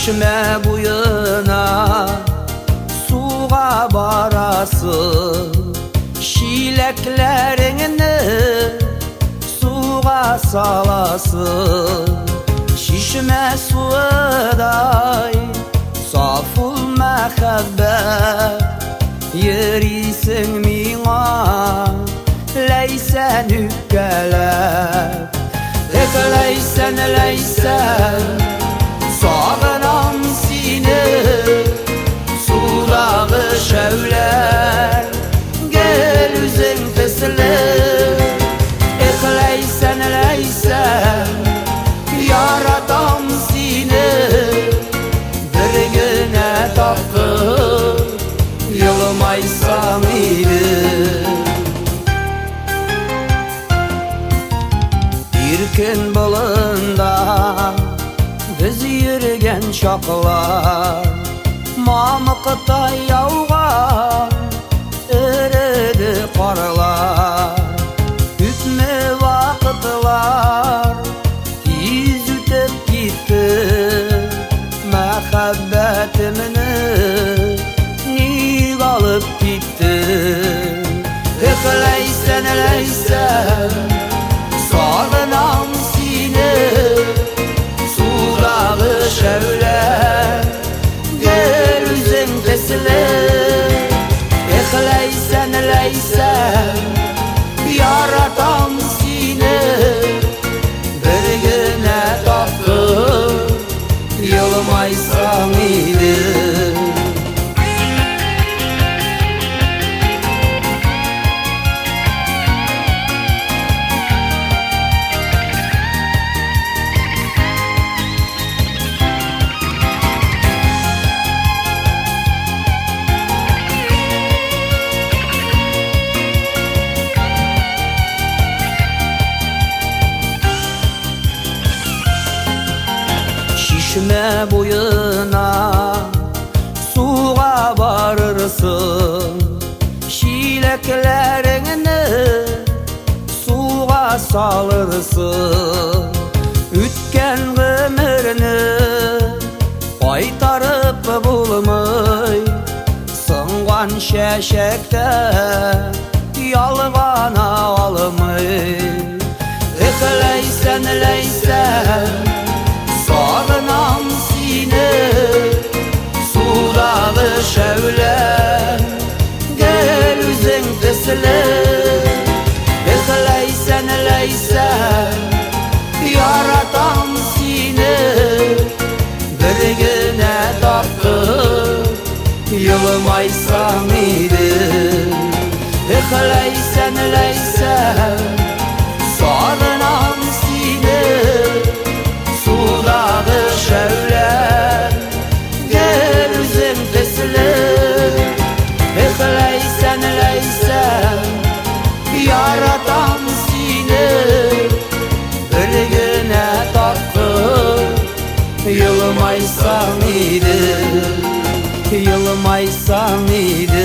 Şişme buyuna suğa barasın, şileklerini suğa salasın. Şişme suday saful mehabbet yerisin mina leysen ükelep. Leysen leysen sağınam seni sudağı şevler gel üzün fesler. Leysen leysen yaratam seni bir güne takıp yılmaysam idi. Bir gün balında biz yürügen çaklar mamıkta yağgan eridi karlar. Hükmü vakıtlar tiz ütüp gitti, mehabbetimini nig alıp gitti. Leysen leysen sağınam seni sudağı şevler gel üzün fesler. Leysen leysen yaratam seni bir güne takıp yılmaysam idi. Şişme buyuna suğa varırsın, şileklerini suğa salırsın. Ütken ömrünü qaytarıp bulmay sıngan şeşekte yalgana almay. Leysen leysen sağınam seni sudağı şevler gel üzün fesler. Leysen leysen yaratam seni bir güne takıp yılmaysam idi. Leysen leysen sağınam seni sudağı şevler gel üzün fesler. Leysen leysen yaratam seni bir güne takıp yılmaysam idi. Yılmaysam idi.